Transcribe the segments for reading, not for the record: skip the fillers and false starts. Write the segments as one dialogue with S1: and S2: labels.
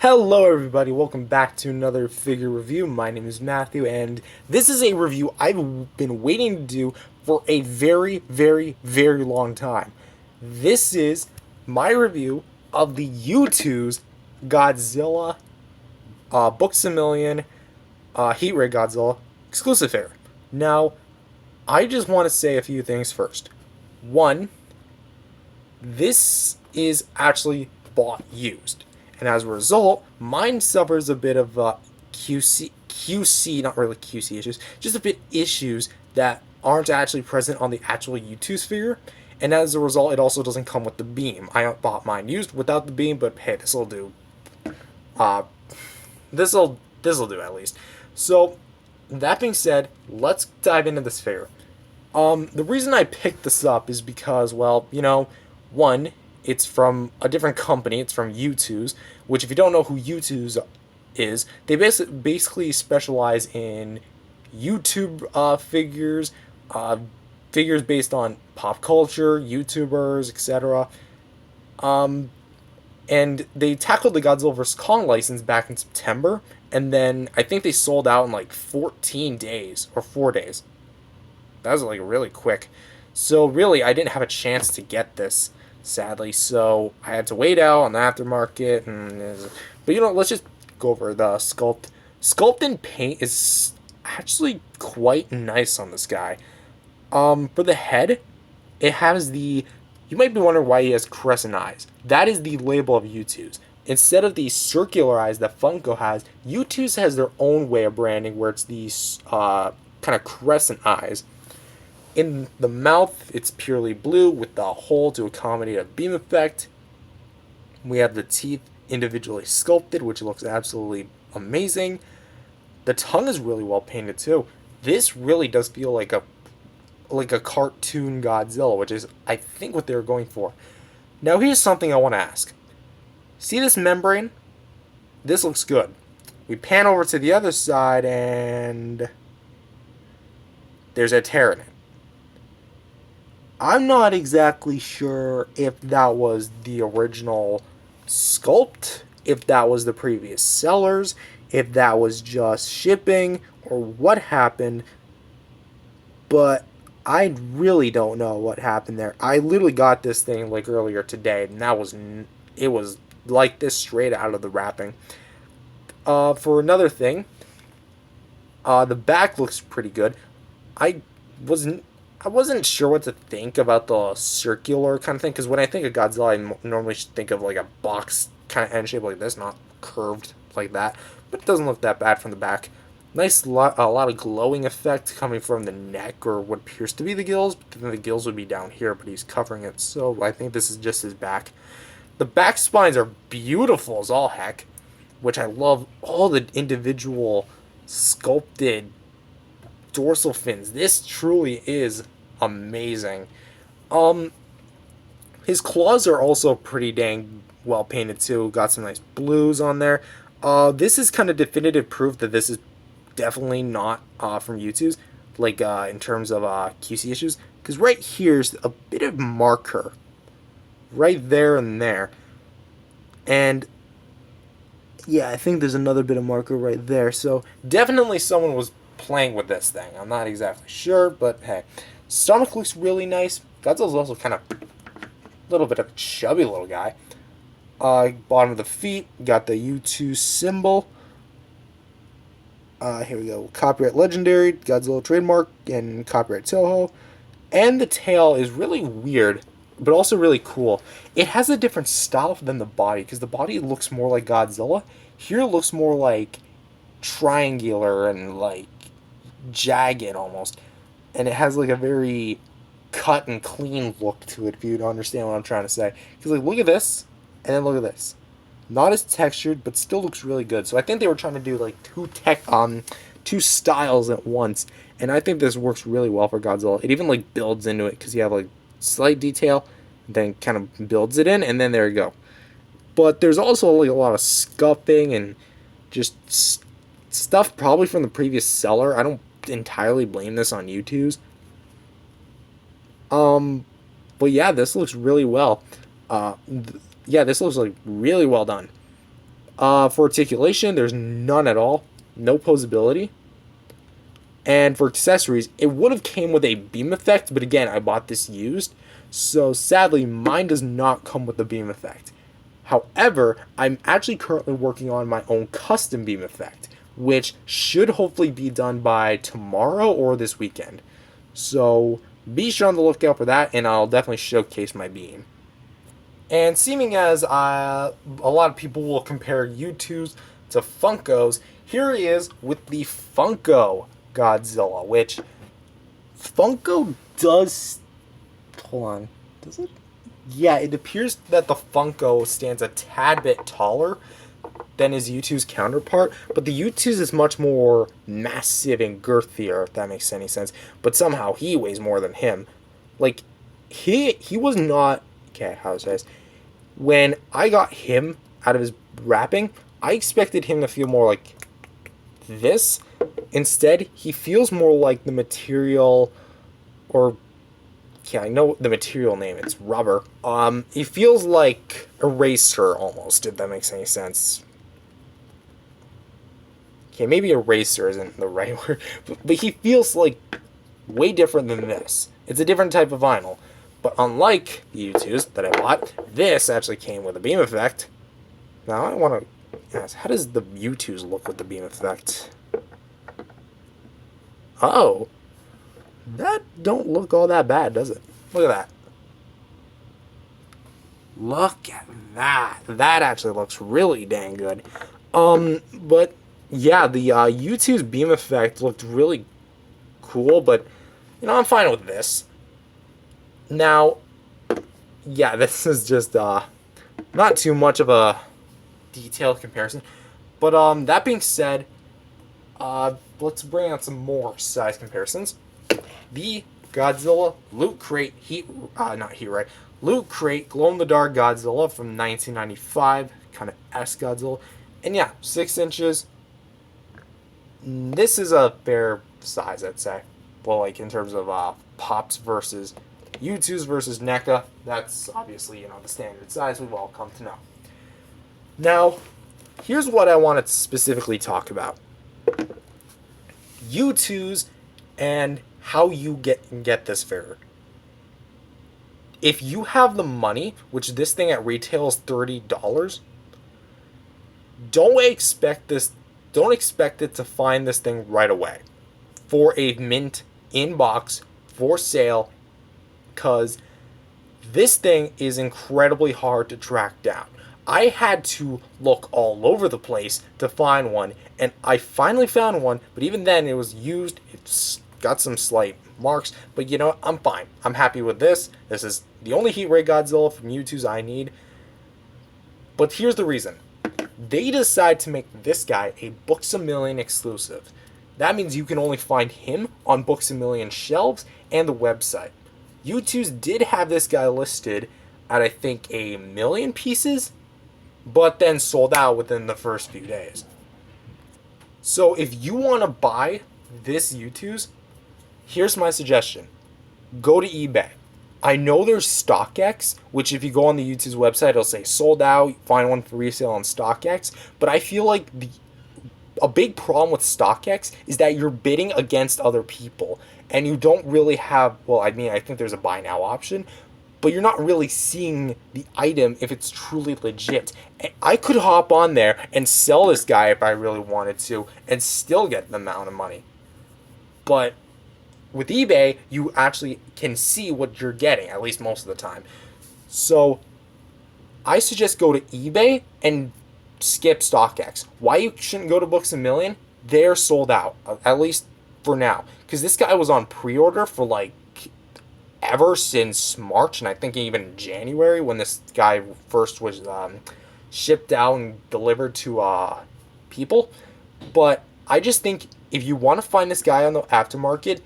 S1: Hello everybody, welcome back to another figure review. My name is Matthew, and this is a review I've been waiting to do for a very long time. This is my review of the Youtooz Godzilla Books A Million Heat Ray Godzilla exclusive figure. Now, I just want to say a few things first. One, this is actually bought used. And as a result, mine suffers a bit of QC, not really QC issues, just a bit issues that aren't actually present on the actual Youtooz figure. And as a result, it also doesn't come with the beam. I bought mine used without the beam, but hey, this'll do. Uh, this'll do at least. So, that being said, let's dive into this figure. The reason I picked this up is because, well, one, it's from a different company. It's from Youtooz, which, if you don't know who Youtooz is, they basically specialize in YouTube figures, figures based on pop culture, YouTubers, etc. And they tackled the Godzilla vs. Kong license back in September, and then I think they sold out in like 14 days or 4 days. That was like really quick. So really, I didn't have a chance to get this, sadly. So I had to wait out on the aftermarket. But let's just go over the sculpt. Sculpt and paint is actually quite nice on this guy. For the head, it has the. You might be wondering why he has crescent eyes. That is the label of Youtooz. Instead of the circular eyes that Funko has, Youtooz has their own way of branding where it's these kind of crescent eyes. In the mouth, it's purely blue with the hole to accommodate a beam effect. We have the teeth individually sculpted, which looks absolutely amazing. The tongue is really well painted too. This really does feel like a cartoon Godzilla, which is, I think, what they were going for. Now, here's something I want to ask. See this membrane? This looks good. We pan over to the other side, and there's a tear in it. I'm not exactly sure if that was the original sculpt, if that was the previous sellers, if that was just shipping, or what happened, but I really don't know what happened there. I literally got this thing like earlier today, and it was like this straight out of the wrapping. For another thing, the back looks pretty good. I wasn't sure what to think about the circular kind of thing, because when I think of Godzilla, I normally think of like a box kind of end shape like this, not curved like that. But it doesn't look that bad from the back. A lot of glowing effect coming from the neck, or what appears to be the gills, but then the gills would be down here, but he's covering it, so I think this is just his back. The back spines are beautiful as all heck, which I love all the individual sculpted dorsal fins. This truly is amazing. His claws are also pretty dang well painted too. Got some nice blues on there. This is kind of definitive proof that this is definitely not from Youtooz, like in terms of QC issues, because right here's a bit of marker, right there and there, and yeah, I think there's another bit of marker right there. So definitely someone was playing with this thing. I'm not exactly sure, but hey, stomach looks really nice. Godzilla's also kind of a little bit of a chubby little guy. Bottom of the feet, got the Youtooz symbol. Here we go. Copyright Legendary, Godzilla trademark, and copyright Toho. And the tail is really weird, but also really cool. It has a different style than the body, because the body looks more like Godzilla. Here it looks more like triangular and like jagged almost. And it has like a very cut and clean look to it, if you don't understand what I'm trying to say. Because like, look at this, and then look at this. Not as textured, but still looks really good. So I think they were trying to do like two styles at once, and I think this works really well for Godzilla. It even like builds into it, because you have like slight detail, then kind of builds it in, and then there you go. But there's also like a lot of scuffing and just stuff probably from the previous seller. I don't entirely blame this on Youtooz. But yeah, this looks really well. Yeah, this looks like really well done. For articulation, there's none at all. No posability. And for accessories, it would have came with a beam effect, but again, I bought this used. So sadly, mine does not come with the beam effect. However, I'm actually currently working on my own custom beam effect, which should hopefully be done by tomorrow or this weekend. So be sure on the lookout for that, and I'll definitely showcase my beam. And seeming as a lot of people will compare Youtooz to Funkos, here he is with the Funko Godzilla, which Funko does. Hold on, does it? Yeah, it appears that the Funko stands a tad bit taller than his Youtooz counterpart, but the Youtooz is much more massive and girthier, if that makes any sense. But somehow he weighs more than him. Like, he was not. Okay, how is this? When I got him out of his wrapping, I expected him to feel more like this. Instead, he feels more like the material, or yeah, I know the material name. It's rubber. He feels like eraser almost, if that makes any sense. Okay, maybe eraser isn't the right word, but he feels like way different than this. It's a different type of vinyl. But unlike the Youtooz that I bought, this actually came with a beam effect. Now I want to ask, how does the Youtooz look with the beam effect? Oh, that don't look all that bad, does it? Look at that. Look at that. That actually looks really dang good. But yeah, the Youtooz beam effect looked really cool, but you know, I'm fine with this. Now, yeah, this is just not too much of a detailed comparison. But that being said, let's bring out some more size comparisons. The Godzilla Loot Crate Loot Crate Glow in the Dark Godzilla from 1995, kind of S Godzilla, and yeah, 6 inches. This is a fair size, I'd say. Well, like in terms of pops versus Youtooz versus NECA, that's obviously, you know, the standard size we've all come to know. Now, here's what I want to specifically talk about. Youtooz and how you get this figure. If you have the money, which this thing at retail is $30, don't expect it to find this thing right away for a mint inbox for sale, because this thing is incredibly hard to track down. I had to look all over the place to find one, and I finally found one, but even then it was used. It's got some slight marks, but you know what? I'm fine. I'm happy with this. This is the only heat ray Godzilla from Youtooz I need. But here's the reason. They decide to make this guy a Books A Million exclusive. That means you can only find him on Books A Million shelves and the website. Youtooz did have this guy listed at, I think, 1 million pieces, but then sold out within the first few days. So if you want to buy this Youtooz, here's my suggestion. Go to eBay. I know there's StockX, which if you go on the Youtooz website, it'll say sold out, find one for resale on StockX, but I feel like a big problem with StockX is that you're bidding against other people, and you don't really have, well, I mean, I think there's a buy now option, but you're not really seeing the item if it's truly legit. I could hop on there and sell this guy if I really wanted to and still get the amount of money. But with eBay, you actually can see what you're getting, at least most of the time. So I suggest go to eBay and skip StockX. Why you shouldn't go to Books A Million? They're sold out, at least for now. Because this guy was on pre-order for like ever since March, and I think even January when this guy first was shipped out and delivered to people. But I just think if you want to find this guy on the aftermarket,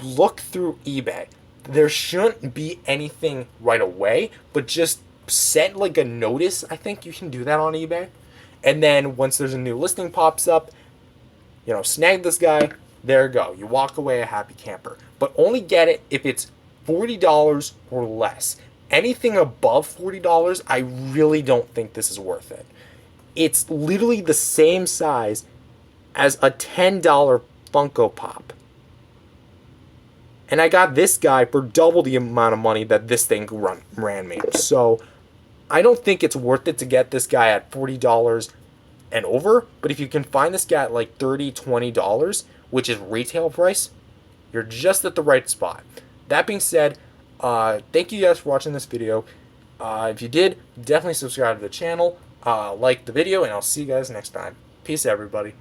S1: look through eBay. There shouldn't be anything right away, but just send like a notice. I think you can do that on eBay. And then once there's a new listing pops up, you know, snag this guy. There you go. You walk away a happy camper. But only get it if it's $40 or less. Anything above $40, I really don't think this is worth it. It's literally the same size as a $10 Funko Pop. And I got this guy for double the amount of money that this thing ran me. So I don't think it's worth it to get this guy at $40 and over. But if you can find this guy at like $30, $20, which is retail price, you're just at the right spot. That being said, thank you guys for watching this video. If you did, definitely subscribe to the channel, like the video, and I'll see you guys next time. Peace, everybody.